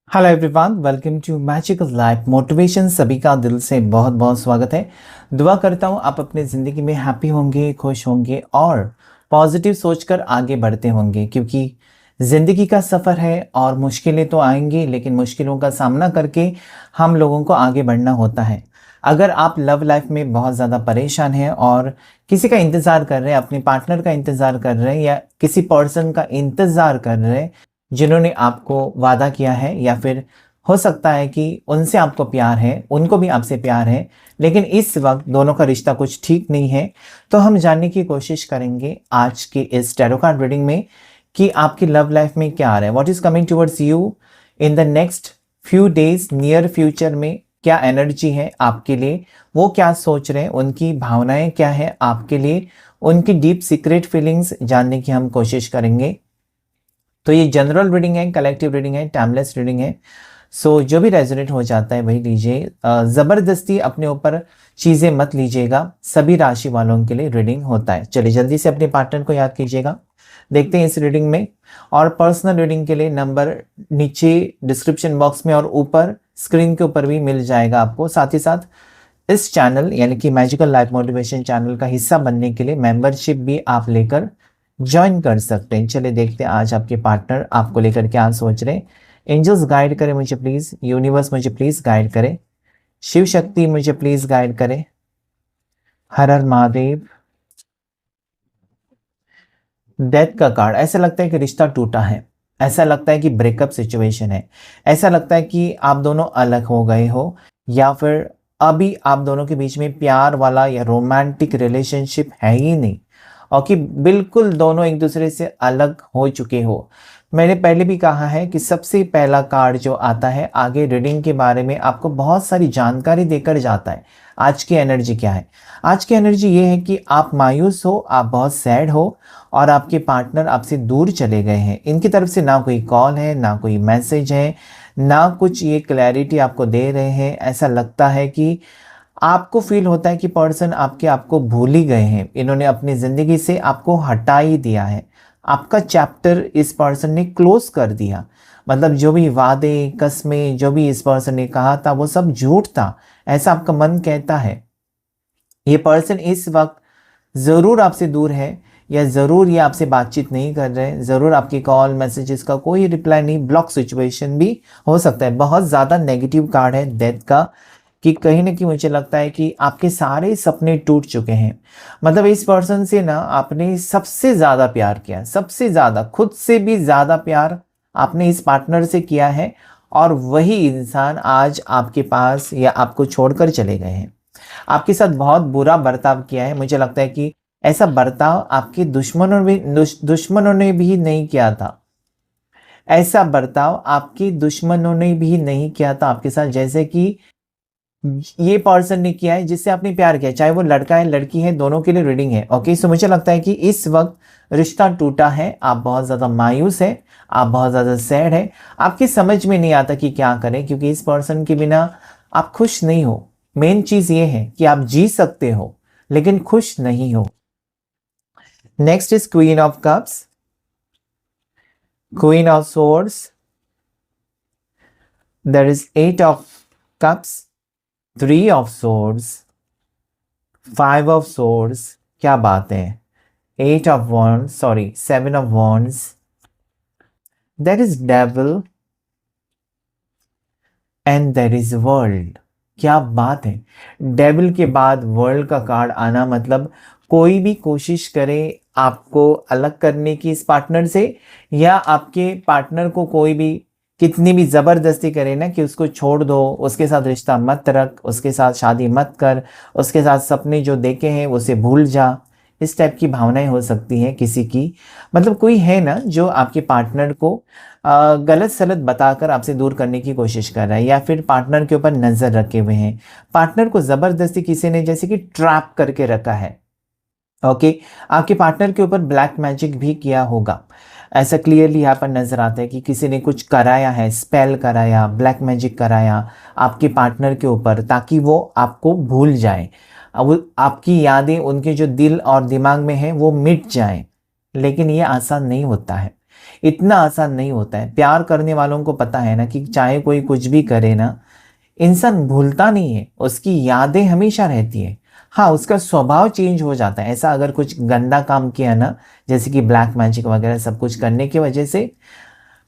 Hello everyone, welcome to magical life motivation. सभी का दिल से बहुत बहुत स्वागत है। दुआ करता हूँ आप अपने ज़िंदगी में हैप्पी होंगे, खुश होंगे और पॉजिटिव सोचकर आगे बढ़ते होंगे, क्योंकि ज़िंदगी का सफ़र है और मुश्किलें तो आएंगी, लेकिन मुश्किलों का सामना करके हम लोगों को आगे बढ़ना होता है। अगर आप लव लाइफ में बहुत ज़्यादा परेशान हैं और किसी का इंतज़ार कर रहे हैं, अपने पार्टनर का इंतज़ार कर रहे हैं या किसी पर्सन का इंतज़ार कर रहे हैं जिन्होंने आपको वादा किया है, या फिर हो सकता है कि उनसे आपको प्यार है, उनको भी आपसे प्यार है, लेकिन इस वक्त दोनों का रिश्ता कुछ ठीक नहीं है, तो हम जानने की कोशिश करेंगे आज की इस टैरो कार्ड रीडिंग में कि आपकी लव लाइफ में क्या आ रहा है, what is coming towards you in the next few days, near future में क्या एनर्जी है आपके लिए, वो क्या सोच रहे हैं, उनकी भावनाएं क्या है आपके लिए, उनकी डीप सीक्रेट फीलिंग्स जानने की हम कोशिश करेंगे। तो ये जनरल रीडिंग है, कलेक्टिव रीडिंग है, टाइमलेस रीडिंग है। सो जो भी रेजोनेट हो जाता है वही लीजिए। ज़बरदस्ती अपने ऊपर चीज़ें मत लीजिएगा। सभी राशि वालों के लिए रीडिंग होता है। चलिए जल्दी से अपने पार्टनर को याद कीजिएगा। देखते हैं इस रीडिंग में। और पर्सनल रीडिंग के लिए नंबर नीचे डिस्क्रिप्शन बॉक्स में और ऊपर स्क्रीन के ऊपर भी मिल जाएगा आपको। साथ ही साथ इस चैनल यानी कि मैजिकल लाइफ मोटिवेशन चैनल का हिस्सा बनने के लिए मेंबरशिप भी आप लेकर ज्वाइन कर सकते हैं। चलिए देखते हैं आज आपके पार्टनर आपको लेकर क्या सोच रहे हैं। एंजल्स गाइड करें मुझे प्लीज, यूनिवर्स मुझे प्लीज गाइड करे, शिव शक्ति मुझे प्लीज गाइड करे। हर हर महादेव। डेथ का कार्ड, ऐसा लगता है कि रिश्ता टूटा है, ऐसा लगता है कि ब्रेकअप सिचुएशन है, ऐसा लगता है कि आप दोनों अलग हो गए हो, या फिर अभी आप दोनों के बीच में प्यार वाला या रोमांटिक रिलेशनशिप है ही नहीं, और कि बिल्कुल दोनों एक दूसरे से अलग हो चुके हो। मैंने पहले भी कहा है कि सबसे पहला कार्ड जो आता है आगे रीडिंग के बारे में आपको बहुत सारी जानकारी देकर जाता है। आज की एनर्जी क्या है? आज की एनर्जी ये है कि आप मायूस हो, आप बहुत सैड हो और आपके पार्टनर आपसे दूर चले गए हैं। इनकी तरफ से ना कोई कॉल है, ना कोई मैसेज है, ना कुछ ये क्लैरिटी आपको दे रहे हैं। ऐसा लगता है कि आपको फील होता है कि पर्सन आपको भूल ही गए हैं, इन्होंने अपनी ज़िंदगी से आपको हटा ही दिया है। आपका चैप्टर इस पर्सन ने क्लोज कर दिया। मतलब जो भी वादे कस्में जो भी इस पर्सन ने कहा था वो सब झूठ था, ऐसा आपका मन कहता है। ये पर्सन इस वक्त ज़रूर आपसे दूर है, या ज़रूर ये आपसे बातचीत नहीं कर रहे हैं, ज़रूर आपकी कॉल मैसेजेस का कोई रिप्लाई नहीं, ब्लॉक सिचुएशन भी हो सकता है। बहुत ज़्यादा नेगेटिव कार्ड है डेथ का, कि कहीं ना कहीं मुझे लगता है कि आपके सारे सपने टूट चुके हैं। मतलब इस पर्सन से ना आपने सबसे ज़्यादा प्यार किया, सबसे ज़्यादा, खुद से भी ज़्यादा प्यार आपने इस पार्टनर से किया है, और वही इंसान आज आपके पास या आपको छोड़कर चले गए हैं। आपके साथ बहुत बुरा बर्ताव किया है। मुझे लगता है कि ऐसा बर्ताव आपके दुश्मनों ने भी नहीं किया था। ऐसा बर्ताव आपके दुश्मनों ने भी नहीं किया था आपके साथ, जैसे कि ये पर्सन ने किया है जिससे आपने प्यार किया, चाहे वो लड़का है लड़की है, दोनों के लिए रीडिंग है। ओके, सो मुझे लगता है कि इस वक्त रिश्ता टूटा है, आप बहुत ज़्यादा मायूस है, आप बहुत ज़्यादा सैड है, आपकी समझ में नहीं आता कि क्या करें, क्योंकि इस पर्सन के बिना आप खुश नहीं हो। मेन चीज़ ये है कि आप जी सकते हो लेकिन खुश नहीं हो। Next is queen of cups, queen of swords, there is eight of cups, three of swords, five of swords, क्या बात है, eight of wands, sorry seven of wands, there is devil and there is world. क्या बात है, devil के बाद world का card आना, मतलब कोई भी कोशिश करे आपको अलग करने की इस पार्टनर से, या आपके पार्टनर को कोई भी कितनी भी ज़बरदस्ती करे ना कि उसको छोड़ दो, उसके साथ रिश्ता मत रख, उसके साथ शादी मत कर, उसके साथ सपने जो देखे हैं उसे भूल जा, इस टाइप की भावनाएं हो सकती हैं किसी की। मतलब कोई है ना जो आपके पार्टनर को गलत सलत बताकर आपसे दूर करने की कोशिश कर रहा है, या फिर पार्टनर के ऊपर नज़र रखे हुए हैं। पार्टनर को ज़बरदस्ती किसी ने जैसे कि ट्रैप करके रखा है। ओके, आपके पार्टनर के ऊपर ब्लैक मैजिक भी किया होगा, ऐसा क्लियरली यहाँ पर नजर आता है कि किसी ने कुछ कराया है, स्पेल कराया, ब्लैक मैजिक कराया आपके पार्टनर के ऊपर, ताकि वो आपको भूल जाए, अब आपकी यादें उनके जो दिल और दिमाग में है वो मिट जाएं। लेकिन ये आसान नहीं होता है। इतना आसान नहीं होता है। प्यार करने वालों को पता है ना कि चाहे कोई कुछ भी करे ना, इंसान भूलता नहीं है, उसकी यादें हमेशा रहती है। हाँ, उसका स्वभाव चेंज हो जाता है। ऐसा अगर कुछ गंदा काम किया ना, जैसे कि ब्लैक मैजिक वगैरह सब कुछ करने की वजह से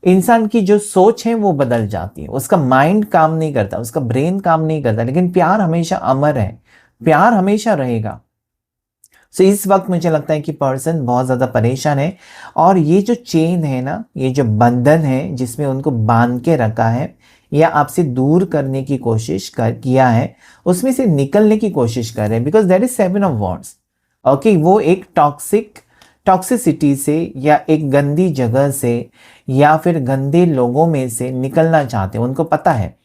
इंसान की जो सोच है वो बदल जाती है, उसका माइंड काम नहीं करता, उसका ब्रेन काम नहीं करता, लेकिन प्यार हमेशा अमर है, प्यार हमेशा रहेगा। सो इस वक्त मुझे लगता है कि पर्सन बहुत ज़्यादा परेशान है, और ये जो चेन है ना, ये जो बंधन है जिसमें उनको बांध के रखा है या आपसे दूर करने की कोशिश किया है, उसमें से निकलने की कोशिश कर रहे हैं, because there is 7 of wands. Okay, वो एक टॉक्सिसिटी से या एक गंदी जगह से या फिर गंदे लोगों में से निकलना चाहते हैं। उनको पता है,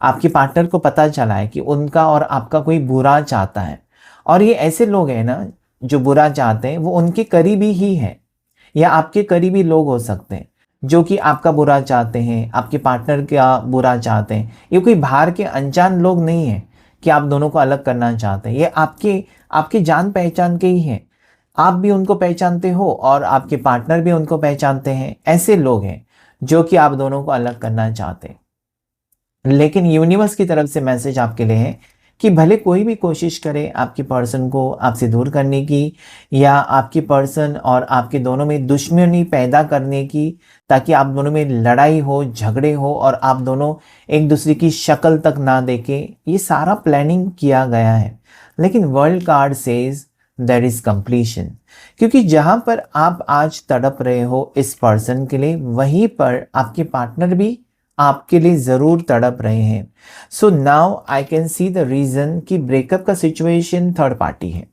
आपके पार्टनर को पता चला है कि उनका और आपका कोई बुरा चाहता है, और ये ऐसे लोग हैं ना जो बुरा चाहते हैं, वो उनके करीबी ही हैं या आपके करीबी लोग हो सकते हैं जो कि आपका बुरा चाहते हैं, आपके पार्टनर का बुरा चाहते हैं। ये कोई बाहर के अनजान लोग नहीं हैं कि आप दोनों को अलग करना चाहते हैं, ये आपके आपके जान पहचान के ही हैं। आप भी उनको पहचानते हो और आपके पार्टनर भी उनको पहचानते हैं। ऐसे लोग हैं जो कि आप दोनों को अलग करना चाहते हैं। लेकिन यूनिवर्स की तरफ से मैसेज आपके लिए है कि भले कोई भी कोशिश करे आपके पर्सन को आपसे दूर करने की, या आपके पर्सन और आपके दोनों में दुश्मनी पैदा करने की, ताकि आप दोनों में लड़ाई हो, झगड़े हो और आप दोनों एक दूसरे की शक्ल तक ना देखें, ये सारा प्लानिंग किया गया है। लेकिन world card says there is completion, क्योंकि जहां पर आप आज तड़प रहे हो इस पर्सन के लिए, वहीं पर आपके पार्टनर भी आपके लिए ज़रूर तड़प रहे हैं। So now I can see the reason कि ब्रेकअप का सिचुएशन थर्ड पार्टी है।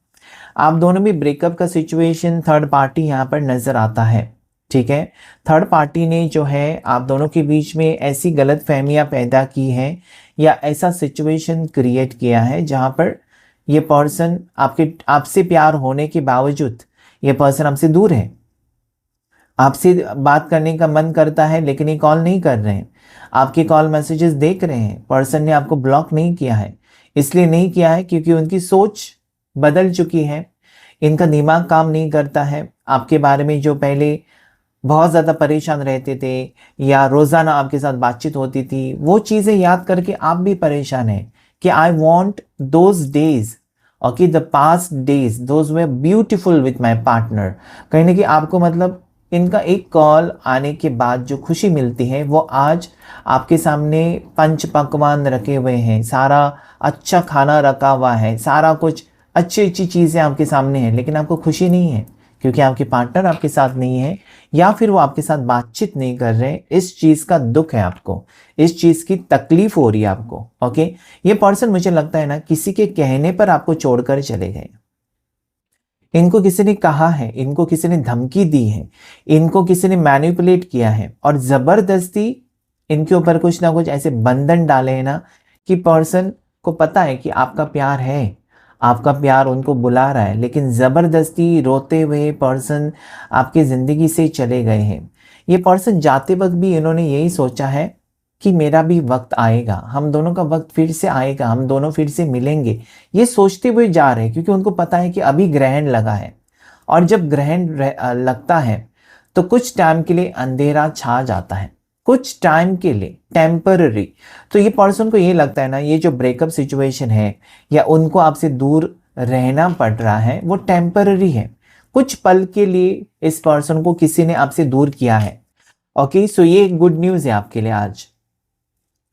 आप दोनों में ब्रेकअप का सिचुएशन थर्ड पार्टी यहाँ पर नज़र आता है। ठीक है, थर्ड पार्टी ने जो है आप दोनों के बीच में ऐसी गलत फहमियाँ पैदा की हैं या ऐसा सिचुएशन क्रिएट किया है जहाँ पर ये पर्सन आपसे प्यार होने के बावजूद ये पर्सन आपसे दूर है। आपसे बात करने का मन करता है लेकिन ये कॉल नहीं कर रहे हैं, आपके कॉल मैसेजेस देख रहे हैं। पर्सन ने आपको ब्लॉक नहीं किया है, इसलिए नहीं किया है क्योंकि उनकी सोच बदल चुकी है, इनका दिमाग काम नहीं करता है। आपके बारे में जो पहले बहुत ज़्यादा परेशान रहते थे या रोज़ाना आपके साथ बातचीत होती थी, वो चीज़ें याद करके आप भी परेशान हैं कि I want those days, okay, the past days, those way beautiful with my partner. कहीं ना कहीं आपको मतलब इनका एक कॉल आने के बाद जो खुशी मिलती है वो आज आपके सामने पंच पकवान रखे हुए हैं, सारा अच्छा खाना रखा हुआ है, सारा कुछ अच्छी अच्छी चीज़ें आपके सामने हैं, लेकिन आपको खुशी नहीं है क्योंकि आपके पार्टनर आपके साथ नहीं है या फिर वो आपके साथ बातचीत नहीं कर रहे। इस चीज़ का दुख है आपको, इस चीज़ की तकलीफ हो रही है आपको। ओके, ये पर्सन मुझे लगता है ना किसी के कहने पर आपको छोड़कर चले गए। इनको किसी ने कहा है, इनको किसी ने धमकी दी है, इनको किसी ने मैनिपुलेट किया है और ज़बरदस्ती इनके ऊपर कुछ ना कुछ ऐसे बंधन डाले हैं ना कि पर्सन को पता है कि आपका प्यार है, आपका प्यार उनको बुला रहा है, लेकिन ज़बरदस्ती रोते हुए पर्सन आपकी ज़िंदगी से चले गए हैं। ये पर्सन जाते वक्त भी इन्होंने यही सोचा है कि मेरा भी वक्त आएगा, हम दोनों का वक्त फिर से आएगा, हम दोनों फिर से मिलेंगे, ये सोचते हुए जा रहे हैं क्योंकि उनको पता है कि अभी ग्रहण लगा है, और जब ग्रहण लगता है तो कुछ टाइम के लिए अंधेरा छा जाता है, कुछ टाइम के लिए, टेम्पररी। तो ये पर्सन को ये लगता है ना, ये जो ब्रेकअप सिचुएशन है या उनको आपसे दूर रहना पड़ रहा है वो टेम्पररी है, कुछ पल के लिए इस पर्सन को किसी ने आपसे दूर किया है। ओके, सो ये गुड न्यूज़ है आपके लिए।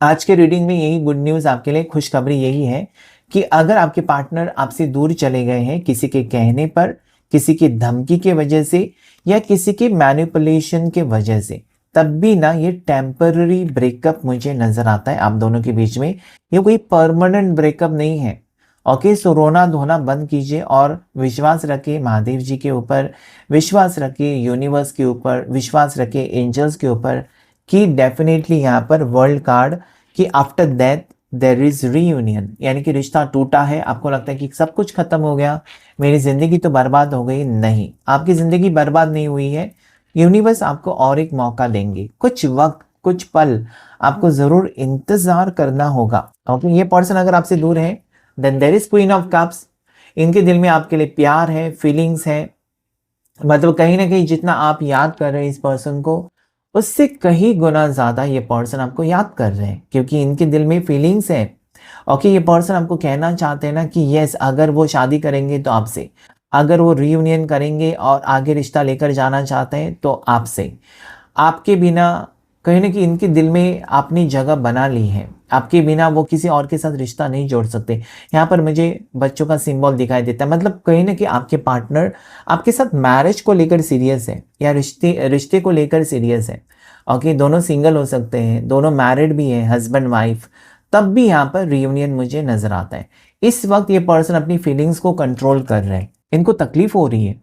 आज के रीडिंग में यही गुड न्यूज़ आपके लिए, खुशखबरी यही है कि अगर आपके पार्टनर आपसे दूर चले गए हैं किसी के कहने पर, किसी की धमकी के वजह से या किसी के मैनिपुलेशन के वजह से, तब भी ना ये टेम्पररी ब्रेकअप मुझे नज़र आता है आप दोनों के बीच में, ये कोई परमानेंट ब्रेकअप नहीं है। ओके, सो रोना धोना बंद कीजिए और विश्वास रखिए महादेव जी के ऊपर, विश्वास रखिए यूनिवर्स के ऊपर, विश्वास रखिए एंजल्स के ऊपर कि डेफिनेटली यहाँ पर वर्ल्ड कार्ड कि after death there is reunion, यानी कि रिश्ता टूटा है। आपको लगता है कि सब कुछ खत्म हो गया, मेरी ज़िंदगी तो बर्बाद हो गई। नहीं, आपकी ज़िंदगी बर्बाद नहीं हुई है। यूनिवर्स आपको और एक मौका देंगे, कुछ वक्त, कुछ पल आपको ज़रूर इंतज़ार करना होगा। ओके, ये पर्सन अगर आपसे दूर है then there is queen of cups, इनके दिल में आपके लिए प्यार है, फीलिंग्स है, मतलब कहीं ना कहीं जितना आप याद कर रहे हैं इस पर्सन को, उससे कहीं गुना ज़्यादा ये पर्सन आपको याद कर रहे हैं, क्योंकि इनके दिल में फीलिंग्स हैं। ओके, ये पर्सन आपको कहना चाहते हैं ना कि यस, अगर वो शादी करेंगे तो आपसे, अगर वो रियूनियन करेंगे और आगे रिश्ता लेकर जाना चाहते हैं तो आपसे। आपके बिना कहीं न कहीं इनके दिल में आपने जगह बना ली है। आपके बिना वो किसी और के साथ रिश्ता नहीं जोड़ सकते। यहाँ पर मुझे बच्चों का सिंबल दिखाई देता है, मतलब कहीं न कहीं आपके पार्टनर आपके साथ मैरिज को लेकर सीरियस है या रिश्ते रिश्ते को लेकर सीरियस है। ओके, दोनों सिंगल हो सकते हैं, दोनों मैरिड भी हैं, हस्बैंड वाइफ, तब भी यहाँ पर रियूनियन मुझे नज़र आता है। इस वक़्त ये पर्सन अपनी फीलिंग्स को कंट्रोल कर रहे हैं। इनको तकलीफ़ हो रही है,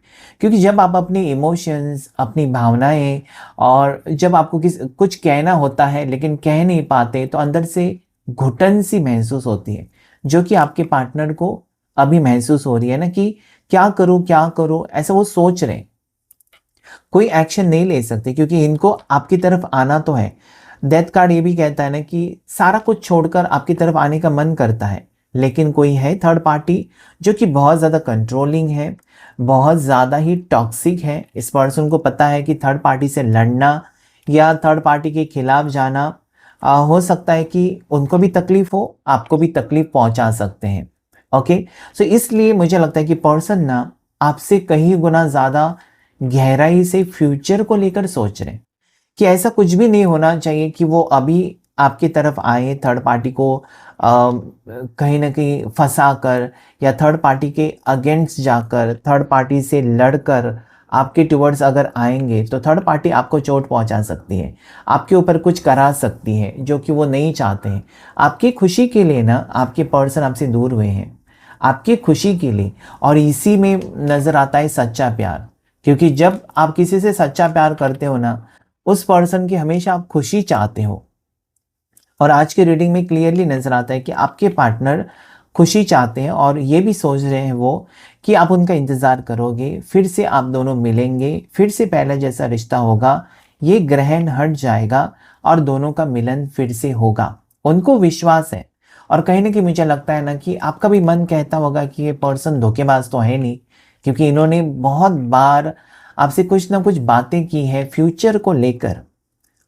क्योंकि जब आप अपनी इमोशंस, अपनी भावनाएँ और जब आपको कुछ कहना होता है लेकिन कह नहीं पाते, तो अंदर से घुटन सी महसूस होती है, जो कि आपके पार्टनर को अभी महसूस हो रही है ना कि क्या करूँ? ऐसा वो सोच रहे हैं। कोई एक्शन नहीं ले सकते क्योंकि इनको आपकी तरफ आना तो है। डेथ कार्ड ये भी कहता है ना कि सारा कुछ छोड़कर आपकी तरफ आने का मन करता है, लेकिन कोई है थर्ड पार्टी जो कि बहुत ज़्यादा कंट्रोलिंग है, बहुत ज़्यादा ही टॉक्सिक है। इस पर्सन को पता है कि थर्ड पार्टी से लड़ना या थर्ड पार्टी के खिलाफ जाना हो सकता है कि उनको भी तकलीफ हो, आपको भी तकलीफ पहुंचा सकते हैं। ओके, सो इसलिए मुझे लगता है कि पर्सन ना आपसे कहीं गुना ज़्यादा गहराई से फ्यूचर को लेकर सोच रहे हैं कि ऐसा कुछ भी नहीं होना चाहिए कि वो अभी आपकी तरफ आए थर्ड पार्टी को कहीं न कहीं फँसा कर या थर्ड पार्टी के अगेंस्ट जाकर, थर्ड पार्टी से लड़कर आपके टुवर्ड्स अगर आएँगे, तो थर्ड पार्टी आपको चोट पहुँचा सकती है, आपके ऊपर कुछ करा सकती है, जो कि वो नहीं चाहते हैं। आपकी खुशी के लिए ना आपके पर्सन आपसे दूर हुए हैं, आपकी खुशी के लिए, और इसी में नज़र आता है सच्चा प्यार। क्योंकि जब आप किसी से सच्चा प्यार करते हो ना, उस पर्सन की हमेशा आप खुशी चाहते हो। और आज की रीडिंग में क्लियरली नज़र आता है कि आपके पार्टनर खुशी चाहते हैं और ये भी सोच रहे हैं वो कि आप उनका इंतज़ार करोगे, फिर से आप दोनों मिलेंगे, फिर से पहले जैसा रिश्ता होगा, ये ग्रहण हट जाएगा और दोनों का मिलन फिर से होगा। उनको विश्वास है, और कहीं न कहीं मुझे लगता है ना कि आपका भी मन कहता होगा कि ये पर्सन धोखेबाज तो है नहीं, क्योंकि इन्होंने बहुत बार आपसे कुछ ना कुछ बातें की हैं फ्यूचर को लेकर।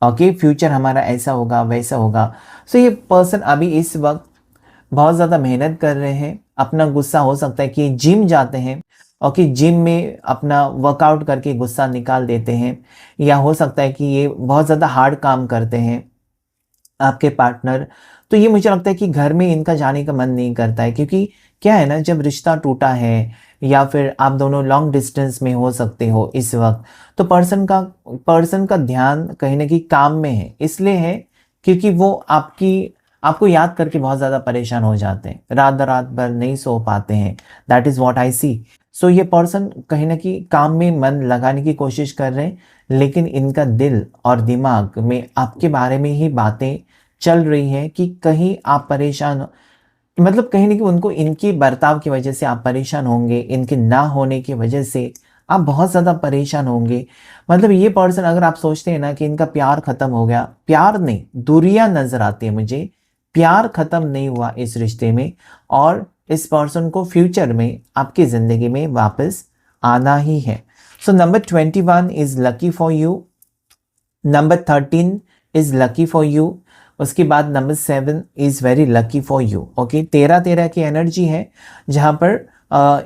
ओके, फ्यूचर हमारा ऐसा होगा, वैसा होगा। सो ये पर्सन अभी इस वक़्त बहुत ज़्यादा मेहनत कर रहे हैं। अपना गुस्सा हो सकता है कि जिम जाते हैं, ओके, जिम में अपना वर्कआउट करके गुस्सा निकाल देते हैं, या हो सकता है कि ये बहुत ज़्यादा हार्ड काम करते हैं आपके पार्टनर। तो ये मुझे लगता है कि घर में इनका जाने का मन नहीं करता है, क्योंकि क्या है ना, जब रिश्ता टूटा है या फिर आप दोनों लॉन्ग डिस्टेंस में हो सकते हो इस वक्त, तो पर्सन का दैयान कहीं ना कहीं काम में है, इसलिए है क्योंकि वो आपको याद करके बहुत ज़्यादा परेशान हो जाते हैं, रात रात भर नहीं सो पाते हैं। दैट इज़ व्हाट आई सी। सो ये पर्सन कहीं ना कहीं काम में मन लगाने की कोशिश कर रहे हैं, लेकिन इनका दिल और दिमाग में आपके बारे में ही बातें चल रही हैं कि कहीं आप परेशान हो, मतलब कहीं न कहीं उनको इनकी बर्ताव की वजह से आप परेशान होंगे, इनके ना होने की वजह से आप बहुत ज़्यादा परेशान होंगे। मतलब ये पर्सन, अगर आप सोचते हैं ना कि इनका प्यार ख़त्म हो गया, प्यार नहीं, दूरियाँ नज़र आती है मुझे। प्यार ख़त्म नहीं हुआ इस रिश्ते में, और इस पर्सन को फ्यूचर में आपकी ज़िंदगी में वापस आना ही है। So number 21 is lucky for you, number 13 is lucky for you, उसके बाद number 7 is very lucky for you. Okay, 13 की एनर्जी है, जहाँ पर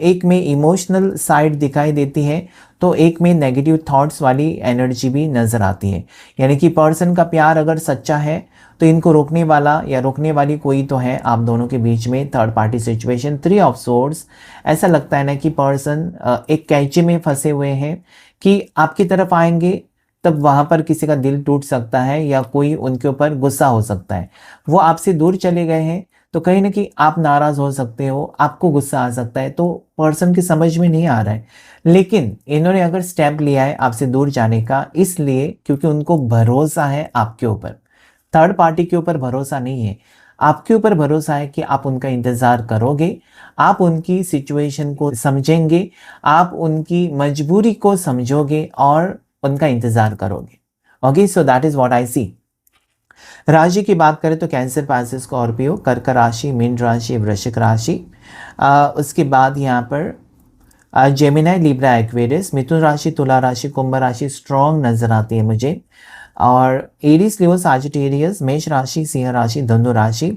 एक में इमोशनल साइड दिखाई देती है, तो एक में नेगेटिव थॉट्स वाली एनर्जी भी नज़र आती है। यानी कि पर्सन का प्यार अगर सच्चा है, तो इनको रोकने वाला या रोकने वाली कोई तो है आप दोनों के बीच में, third party situation. 3 of swords, ऐसा लगता है ना कि पर्सन एक कैचे में फंसे हुए हैं कि आपकी तरफ आएंगे तब वहाँ पर किसी का दिल टूट सकता है या कोई उनके ऊपर गुस्सा हो सकता है। वो आपसे दूर चले गए हैं, तो कहीं न कहीं आप नाराज़ हो सकते हो, आपको गुस्सा आ सकता है, तो पर्सन की समझ में नहीं आ रहा है। लेकिन इन्होंने अगर स्टेप लिया है आपसे दूर जाने का, इसलिए क्योंकि उनको भरोसा है आपके ऊपर, थर्ड पार्टी के ऊपर भरोसा नहीं है, आपके ऊपर भरोसा है कि आप उनका इंतज़ार करोगे, आप उनकी सिचुएशन को समझेंगे, आप उनकी मजबूरी को समझोगे और उनका इंतज़ार करोगे। Okay, so that is what I see. राशि की बात करें तो कैंसर, पाइसेस, स्कॉर्पियो, कर्क राशि, मीन राशि, वृश्चिक राशि। उसके बाद यहाँ पर जेमिनी, लिब्रा, एक्वेरियस, मिथुन राशि, तुला राशि, कुंभ राशि स्ट्रॉन्ग नज़र आती है मुझे। और एरीज, लियो, साजिटेरियस, मेष राशि, सिंह राशि, धनु राशि,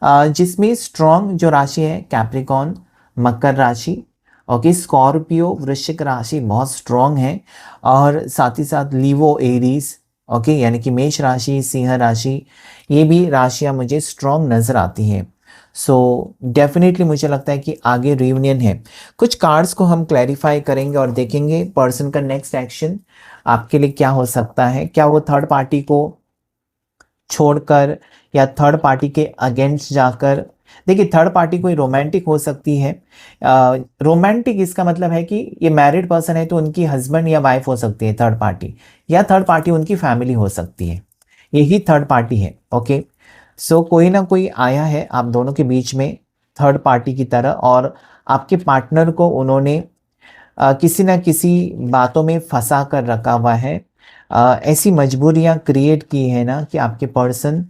जिसमें स्ट्रॉन्ग जो राशि है कैप्रिकॉन, मकर राशि, ओके, स्कॉर्पियो, वृश्चिक राशि बहुत स्ट्रॉन्ग है, और साथ ही साथ लीवो, एरीज, ओके, यानी कि मेष राशि, सिंह राशि, ये भी राशियां मुझे स्ट्रॉन्ग नज़र आती हैं। सो डेफिनेटली मुझे लगता है कि आगे रियूनियन है। कुछ कार्ड्स को हम क्लैरिफाई करेंगे और देखेंगे पर्सन का नेक्स्ट एक्शन आपके लिए क्या हो सकता है। क्या वो थर्ड पार्टी को छोड़कर या थर्ड पार्टी के अगेंस्ट जाकर, देखिए थर्ड पार्टी कोई रोमांटिक हो सकती है। रोमांटिक इसका मतलब है कि ये मैरिड पर्सन है तो उनकी हस्बैंड या वाइफ हो सकती है थर्ड पार्टी, या थर्ड पार्टी उनकी फैमिली हो सकती है, यही थर्ड पार्टी है। ओके, सो कोई ना कोई आया है आप दोनों के बीच में थर्ड पार्टी की तरह, और आपके पार्टनर को उन्होंने किसी ना किसी बातों में फंसा कर रखा हुआ है। ऐसी मजबूरियां क्रिएट की है ना कि आपके पर्सन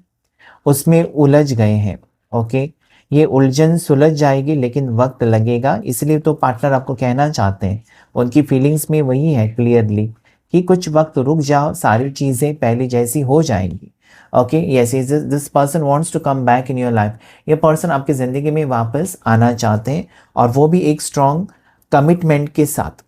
उसमें उलझ गए हैं। ओके, ये उलझन सुलझ जाएगी लेकिन वक्त लगेगा, इसलिए तो पार्टनर आपको कहना चाहते हैं, उनकी फीलिंग्स में वही है क्लियरली कि कुछ वक्त रुक जाओ, सारी चीज़ें पहले जैसी हो जाएंगी। Okay, yes, this person wants to come back in your life. ये पर्सन आपकी ज़िंदगी में वापस आना चाहते हैं, और वो भी एक स्ट्रॉन्ग कमिटमेंट के साथ,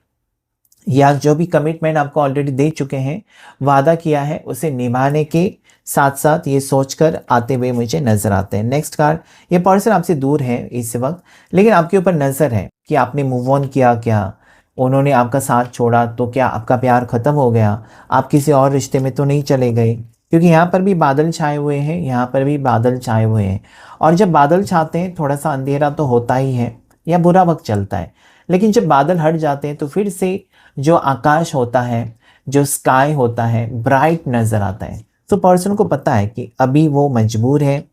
या जो भी कमिटमेंट आपको ऑलरेडी दे चुके हैं, वादा किया है, उसे निभाने के साथ साथ ये सोचकर आते हुए मुझे नजर आते हैं। नेक्स्ट कार्ड, ये पर्सन आपसे दूर है इस वक्त, लेकिन आपके ऊपर नज़र है कि आपने मूव ऑन किया क्या, उन्होंने आपका साथ छोड़ा तो क्या आपका प्यार ख़त्म हो गया, आप किसी और रिश्ते में तो नहीं चले गए, क्योंकि यहाँ पर भी बादल छाए हुए हैं, यहाँ पर भी बादल छाए हुए हैं। और जब बादल छाते हैं थोड़ा सा अंधेरा तो होता ही है, या बुरा वक्त चलता है, लेकिन जब बादल हट जाते हैं तो फिर से जो आकाश होता है, जो स्काई होता है, ब्राइट नज़र आता है। तो पर्सन को पता है कि अभी वो मजबूर है,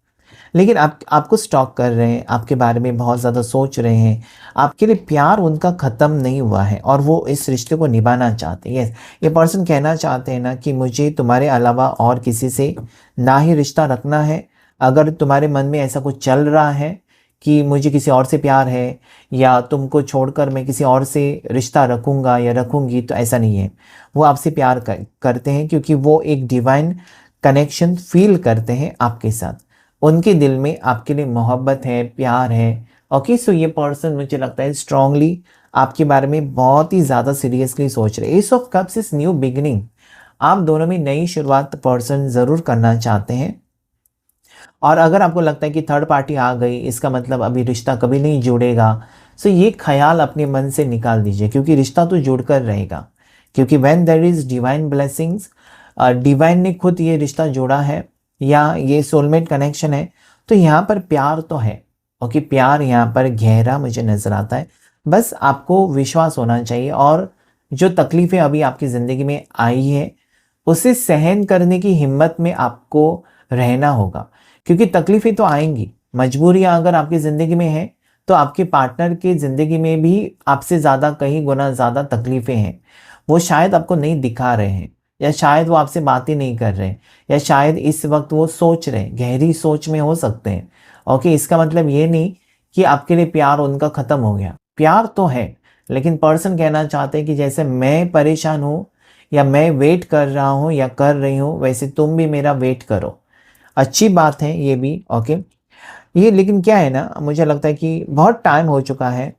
लेकिन आपको स्टॉक कर रहे हैं, आपके बारे में बहुत ज़्यादा सोच रहे हैं, आपके लिए प्यार उनका ख़त्म नहीं हुआ है और वो इस रिश्ते को निभाना चाहते हैं। यस, ये पर्सन कहना चाहते हैं ना कि मुझे तुम्हारे अलावा और किसी से ना ही रिश्ता रखना है। अगर तुम्हारे मन में ऐसा कुछ चल रहा है कि मुझे किसी और से प्यार है, या तुमको छोड़कर मैं किसी और से रिश्ता रखूँगा या रखूँगी, तो ऐसा नहीं है। वो आपसे प्यार करते हैं, क्योंकि वो एक डिवाइन कनेक्शन फील करते हैं आपके साथ, उनके दिल में आपके लिए मोहब्बत है, प्यार है। ओके, सो ये पर्सन मुझे लगता है स्ट्रांगली आपके बारे में बहुत ही ज़्यादा सीरियसली सोच रहे हैं। S of cups is new beginning, आप दोनों में नई शुरुआत पर्सन ज़रूर करना चाहते हैं। और अगर आपको लगता है कि थर्ड पार्टी आ गई, इसका मतलब अभी रिश्ता कभी नहीं जुड़ेगा, सो ये ख्याल अपने मन से निकाल दीजिए, क्योंकि रिश्ता तो जुड़कर रहेगा। क्योंकि when there is divine blessings, divine ने खुद ये रिश्ता जोड़ा है, या ये सोलमेट कनेक्शन है, तो यहाँ पर प्यार तो है। ओके, प्यार यहाँ पर गहरा मुझे नज़र आता है। बस आपको विश्वास होना चाहिए, और जो तकलीफ़ें अभी आपकी ज़िंदगी में आई है उसे सहन करने की हिम्मत में आपको रहना होगा, क्योंकि तकलीफ़ें तो आएंगी। मजबूरियाँ अगर आपकी ज़िंदगी में हैं, तो आपके पार्टनर की ज़िंदगी में भी आपसे ज़्यादा, कहीं गुना ज़्यादा तकलीफ़ें हैं। वो शायद आपको नहीं दिखा रहे हैं, या शायद वो आपसे बातें नहीं कर रहे हैं, या शायद इस वक्त वो सोच रहे हैं, गहरी सोच में हो सकते हैं। ओके, इसका मतलब ये नहीं कि आपके लिए प्यार उनका ख़त्म हो गया, प्यार तो है, लेकिन पर्सन कहना चाहते हैं कि जैसे मैं परेशान हूँ, या मैं वेट कर रहा हूँ या कर रही हूँ, वैसे तुम भी मेरा वेट करो। अच्छी बात है ये भी। ओके, ये लेकिन क्या है ना, मुझे लगता है कि बहुत टाइम हो चुका है,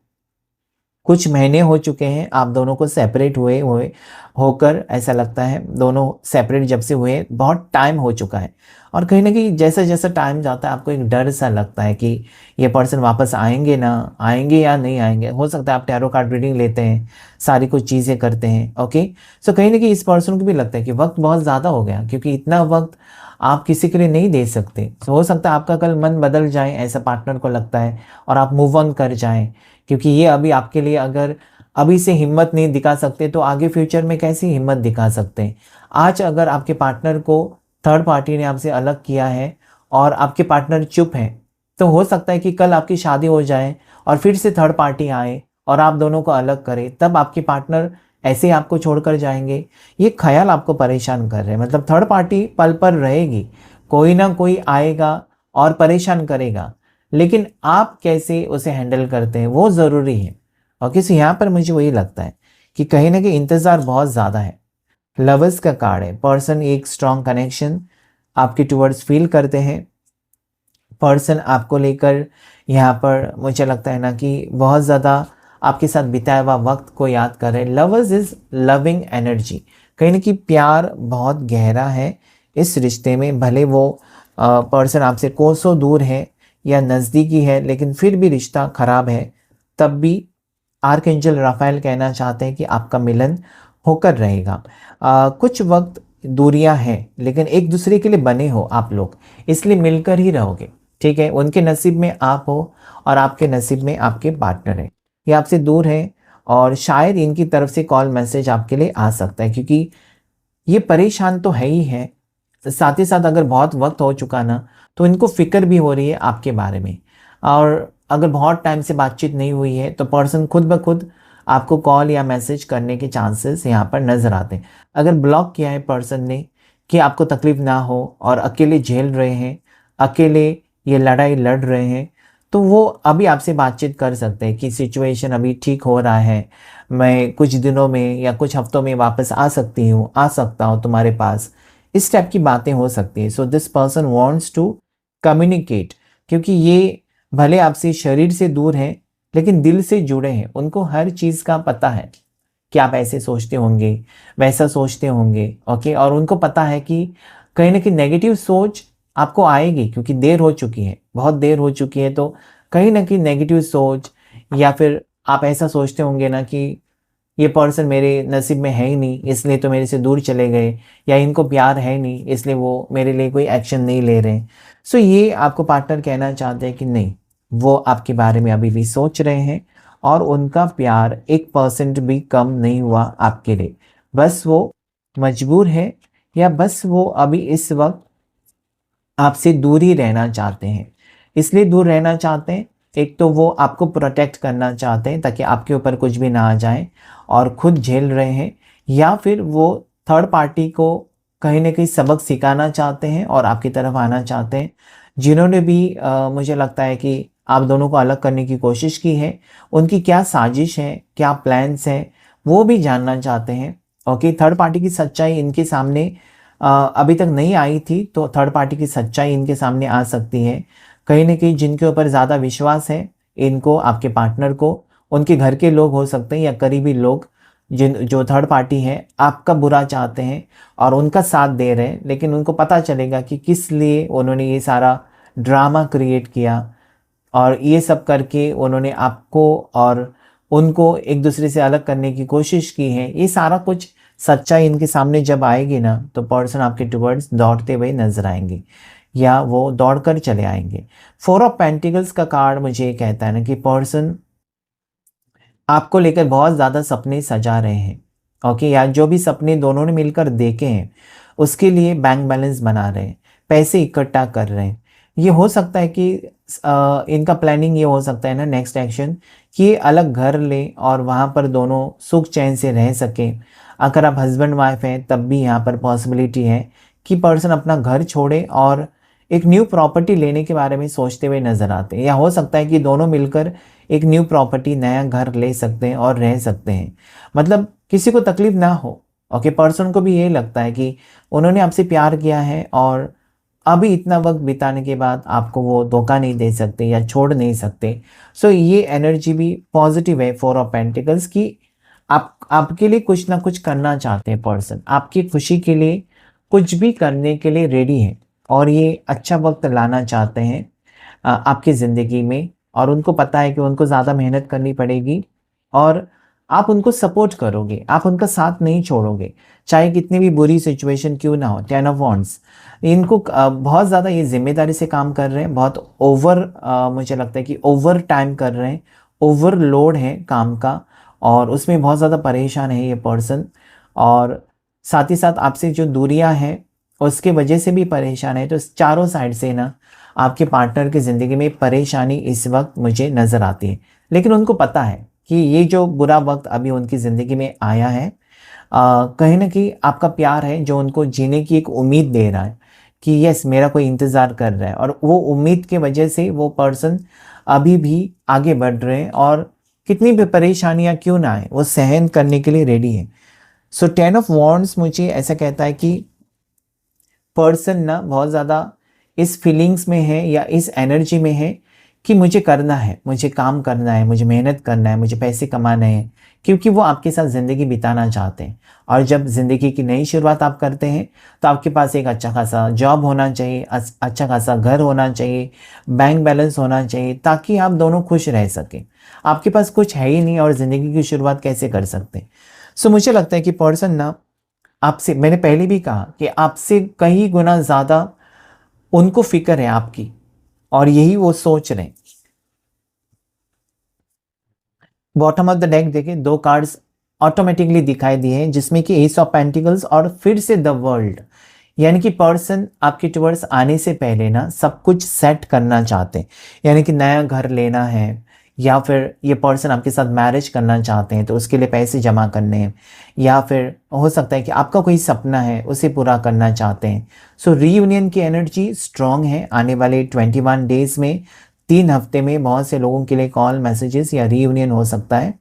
कुछ महीने हो चुके हैं आप दोनों को सेपरेट हुए हुए होकर, ऐसा लगता है दोनों सेपरेट जब से हुए बहुत टाइम हो चुका है। और कहीं ना कहीं जैसा जैसा टाइम जाता है आपको एक डर सा लगता है कि ये पर्सन वापस आएंगे ना, आएंगे या नहीं आएंगे। हो सकता है आप टैरो कार्ड रीडिंग लेते हैं, सारी कुछ चीज़ें करते हैं। ओके, सो कहीं ना कहीं इस पर्सन को भी लगता है कि वक्त बहुत ज़्यादा हो गया, क्योंकि इतना वक्त आप किसी के लिए नहीं दे सकते। तो हो सकता है आपका कल मन बदल जाए, ऐसा पार्टनर को लगता है, और आप मूव ऑन कर जाएं, क्योंकि ये अभी आपके लिए अगर अभी से हिम्मत नहीं दिखा सकते तो आगे फ्यूचर में कैसी हिम्मत दिखा सकते हैं। आज अगर आपके पार्टनर को थर्ड पार्टी ने आपसे अलग किया है और आपके पार्टनर चुप हैं, तो हो सकता है कि कल आपकी शादी हो जाए और फिर से थर्ड पार्टी आए और आप दोनों को अलग करे, तब आपके पार्टनर ऐसे ही आपको छोड़कर जाएंगे। ये ख्याल आपको परेशान कर रहे हैं। मतलब थर्ड पार्टी पल पर रहेगी, कोई ना कोई आएगा और परेशान करेगा, लेकिन आप कैसे उसे हैंडल करते हैं वो ज़रूरी है। और किसी यहाँ पर मुझे वही लगता है कि कहीं ना कहीं इंतज़ार बहुत ज़्यादा है, लवर्स का कार्ड है। पर्सन एक स्ट्रॉन्ग कनेक्शन आपके टुवर्ड्स फील करते हैं। पर्सन आपको लेकर यहाँ पर मुझे लगता है ना कि बहुत ज़्यादा आपके साथ बिताया हुआ वक्त को याद कर रहे हैं। लवर्स इज लविंग एनर्जी, कहीं ना कहीं प्यार बहुत गहरा है इस रिश्ते में। भले वो पर्सन आपसे कोसों दूर है या नज़दीकी है, लेकिन फिर भी रिश्ता खराब है, तब भी आर्कएंजल राफेल कहना चाहते हैं कि आपका मिलन होकर रहेगा। कुछ वक्त दूरियां हैं, लेकिन एक दूसरे के लिए बने हो आप लोग, इसलिए मिलकर ही रहोगे, ठीक है। उनके नसीब में आप हो और आपके नसीब में आपके पार्टनर है। ये आपसे दूर है और शायद इनकी तरफ से कॉल मैसेज आपके लिए आ सकता है, क्योंकि ये परेशान तो है ही है, साथ ही साथ अगर बहुत वक्त हो चुका ना, तो इनको फिक्र भी हो रही है आपके बारे में। और अगर बहुत टाइम से बातचीत नहीं हुई है तो पर्सन खुद ब खुद आपको कॉल या मैसेज करने के चांसेस यहाँ पर नज़र आते हैं। अगर ब्लॉक किया है पर्सन ने कि आपको तकलीफ़ ना हो और अकेले झेल रहे हैं, अकेले ये लड़ाई लड़ रहे हैं, तो वो अभी आपसे बातचीत कर सकते हैं कि सिचुएशन अभी ठीक हो रहा है, मैं कुछ दिनों में या कुछ हफ्तों में वापस आ सकती हूँ, आ सकता हूँ तुम्हारे पास। इस टाइप की बातें हो सकती है। So this person wants to communicate, क्योंकि ये भले आपसे शरीर से दूर हैं, लेकिन दिल से जुड़े हैं। उनको हर चीज़ का पता है कि आप ऐसे सोचते होंगे, वैसा सोचते होंगे, ओके। और उनको पता है कि कहीं ना कहीं नेगेटिव सोच आपको आएगी, क्योंकि देर हो चुकी है, बहुत देर हो चुकी है। तो कहीं ना कहीं नेगेटिव सोच, या फिर आप ऐसा सोचते होंगे ना कि ये पर्सन मेरे नसीब में है ही नहीं, इसलिए तो मेरे से दूर चले गए, या इनको प्यार है नहीं इसलिए वो मेरे लिए कोई एक्शन नहीं ले रहे। सो ये आपको पार्टनर कहना चाहते हैं कि नहीं, वो आपके बारे में अभी भी सोच रहे हैं और उनका प्यार 1% भी कम नहीं हुआ आपके लिए। बस वो मजबूर है, या बस वो अभी इस वक्त आपसे दूर ही रहना चाहते हैं। इसलिए दूर रहना चाहते हैं, एक तो वो आपको प्रोटेक्ट करना चाहते हैं ताकि आपके ऊपर कुछ भी ना आ जाए और खुद झेल रहे हैं, या फिर वो थर्ड पार्टी को कहीं ना कहीं सबक सिखाना चाहते हैं और आपकी तरफ आना चाहते हैं। जिन्होंने भी मुझे लगता है कि आप दोनों को अलग करने की कोशिश की है, उनकी क्या साजिश है, क्या प्लान्स हैं, वो भी जानना चाहते हैं। ओके, थर्ड पार्टी की सच्चाई इनके सामने अभी तक नहीं आई थी, तो थर्ड पार्टी की सच्चाई इनके सामने आ सकती है। कहीं ना कहीं जिनके ऊपर ज़्यादा विश्वास है इनको, आपके पार्टनर को, उनके घर के लोग हो सकते हैं या करीबी लोग, जो थर्ड पार्टी है आपका बुरा चाहते हैं और उनका साथ दे रहे हैं। लेकिन उनको पता चलेगा कि किस लिए उन्होंने ये सारा ड्रामा क्रिएट किया, और ये सब करके उन्होंने आपको और उनको एक दूसरे से अलग करने की कोशिश की है। ये सारा कुछ सच्चाई इनके सामने जब आएगी ना, तो पर्सन आपके टुवर्ड्स दौड़ते हुए नजर आएंगे, या वो दौड़कर चले आएंगे। 4 ऑफ पेंटिकल्स का कार्ड मुझे ये कहता है ना कि पर्सन आपको लेकर बहुत ज़्यादा सपने सजा रहे हैं, ओके। या जो भी सपने दोनों ने मिलकर देखे हैं उसके लिए बैंक बैलेंस बना रहे हैं, पैसे इकट्ठा कर रहे हैं। ये हो सकता है कि इनका प्लानिंग ये हो सकता है ना, नेक्स्ट एक्शन, कि ये अलग घर लें और वहाँ पर दोनों सुख चैन से रह सकें। अगर आप हस्बैंड वाइफ हैं तब भी यहाँ पर पॉसिबिलिटी है कि पर्सन अपना घर छोड़े और एक न्यू प्रॉपर्टी लेने के बारे में सोचते हुए नजर आते हैं। या हो सकता है कि दोनों मिलकर एक न्यू प्रॉपर्टी, नया घर ले सकते हैं और रह सकते हैं, मतलब किसी को तकलीफ ना हो। ओके, पर्सन को भी ये लगता है कि उन्होंने आपसे प्यार किया है और अभी इतना वक्त बिताने के बाद आपको वो धोखा नहीं दे सकते या छोड़ नहीं सकते। सो ये एनर्जी भी पॉजिटिव है 4 ऑफ पेंटिकल्स की। आपके लिए कुछ ना कुछ करना चाहते हैं पर्सन, आपकी खुशी के लिए कुछ भी करने के लिए रेडी है, और ये अच्छा वक्त लाना चाहते हैं आपकी ज़िंदगी में। और उनको पता है कि उनको ज़्यादा मेहनत करनी पड़ेगी और आप उनको सपोर्ट करोगे, आप उनका साथ नहीं छोड़ोगे, चाहे कितनी भी बुरी सिचुएशन क्यों ना हो। 10 ऑफ वॉन्ड्स, इनको बहुत ज़्यादा ये जिम्मेदारी से काम कर रहे हैं, बहुत ओवर मुझे लगता है कि ओवर टाइम कर रहे हैं, ओवरलोड है काम का, और उसमें बहुत ज़्यादा परेशान है ये पर्सन। और साथ ही साथ आपसे जो दूरियां हैं उसके वजह से भी परेशान है। तो चारों साइड से ना आपके पार्टनर की ज़िंदगी में परेशानी इस वक्त मुझे नज़र आती है, लेकिन उनको पता है कि ये जो बुरा वक्त अभी उनकी ज़िंदगी में आया है, कहीं ना कहीं आपका प्यार है जो उनको जीने की एक उम्मीद दे रहा है कि यस, मेरा कोई इंतज़ार कर रहा है। और वो उम्मीद के वजह से वो पर्सन अभी भी आगे बढ़ रहे हैं, और कितनी भी परेशानियां क्यों ना आए वो सहन करने के लिए रेडी है। सो 10 ऑफ वॉन्ड्स मुझे ऐसा कहता है कि पर्सन ना बहुत ज़्यादा इस फीलिंग्स में है या इस एनर्जी में है कि मुझे करना है, मुझे काम करना है, मुझे मेहनत करना है, मुझे पैसे कमाने हैं, क्योंकि वो आपके साथ ज़िंदगी बिताना चाहते हैं। और जब ज़िंदगी की नई शुरुआत आप करते हैं तो आपके पास एक अच्छा खासा जॉब होना चाहिए, अच्छा खासा घर होना चाहिए, बैंक बैलेंस होना चाहिए, ताकि आप दोनों खुश रह सकें। आपके पास कुछ है ही नहीं और ज़िंदगी की शुरुआत कैसे कर सकते हैं? सो मुझे लगता है कि पर्सन ना आपसे, मैंने पहले भी कहा कि आपसे कई गुना ज़्यादा उनको फिक्र है आपकी, और यही वो सोच रहे हैं। बॉटम ऑफ द डेक देखें, 2 कार्ड्स ऑटोमेटिकली दिखाई दिए हैं, जिसमें कि एस ऑफ पेंटिकल्स और फिर से द वर्ल्ड। यानी कि पर्सन आपके टुवर्ड्स आने से पहले ना सब कुछ सेट करना चाहते हैं, यानी कि नया घर लेना है, या फिर ये पर्सन आपके साथ मैरिज करना चाहते हैं तो उसके लिए पैसे जमा करने हैं, या फिर हो सकता है कि आपका कोई सपना है उसे पूरा करना चाहते हैं। सो रीयूनियन की एनर्जी स्ट्रांग है। आने वाले 21 डेज में, 3 हफ्ते में बहुत से लोगों के लिए कॉल, मैसेजेस या रीयूनियन हो सकता है।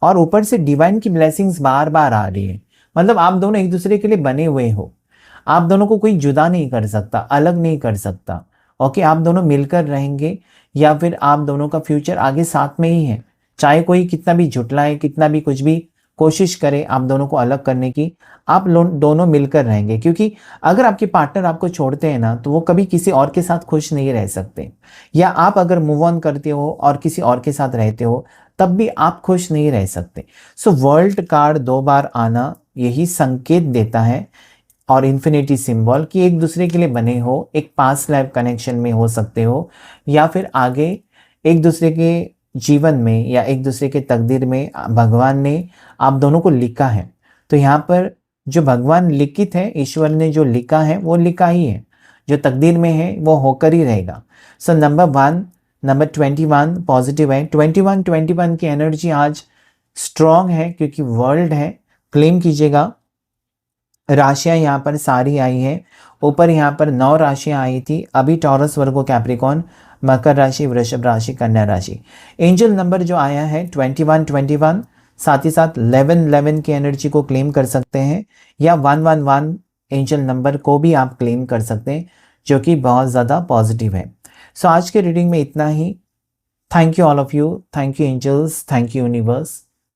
और ऊपर से डिवाइन की ब्लेसिंग्स बार बार आ रही है। मतलब आप दोनों एक दूसरे के लिए बने हुए हो, आप दोनों को कोई जुदा नहीं कर सकता, अलग नहीं कर सकता। ओके, आप दोनों मिलकर रहेंगे, या फिर आप दोनों का फ्यूचर आगे साथ में ही है। चाहे कोई कितना भी झुटलाए, कितना भी कुछ भी कोशिश करे आप दोनों को अलग करने की, आप दोनों मिलकर रहेंगे। क्योंकि अगर आपके पार्टनर आपको छोड़ते हैं ना, तो वो कभी किसी और के साथ खुश नहीं रह सकते। या आप अगर मूव ऑन करते हो और किसी और के साथ रहते हो, तब भी आप खुश नहीं रह सकते। सो वर्ल्ड कार्ड 2 बार आना यही संकेत देता है, और इन्फिनिटी सिंबल कि एक दूसरे के लिए बने हो, एक पास्ट लाइफ कनेक्शन में हो सकते हो, या फिर आगे एक दूसरे के जीवन में या एक दूसरे के तकदीर में भगवान ने आप दोनों को लिखा है। तो यहाँ पर जो भगवान लिखित है, ईश्वर ने जो लिखा है वो लिखा ही है, जो तकदीर में है वो होकर ही रहेगा। सो नंबर 21 पॉजिटिव है। 21 की एनर्जी आज स्ट्रॉन्ग है, क्योंकि वर्ल्ड है। क्लेम कीजिएगा। राशियां यहाँ पर सारी आई हैं। ऊपर यहाँ पर 9 राशियां आई थी, अभी टॉरस, वर्गो, कैप्रिकॉन, मकर राशि, वृषभ राशि, कन्या राशि। एंजल नंबर जो आया है 21, साथ ही साथ 11 की एनर्जी को क्लेम कर सकते हैं, या 111 एंजल नंबर को भी आप क्लेम कर सकते हैं, जो कि बहुत ज़्यादा पॉजिटिव है। सो आज के रीडिंग में इतना ही। Thank you all of you, thank you angels, thank you universe.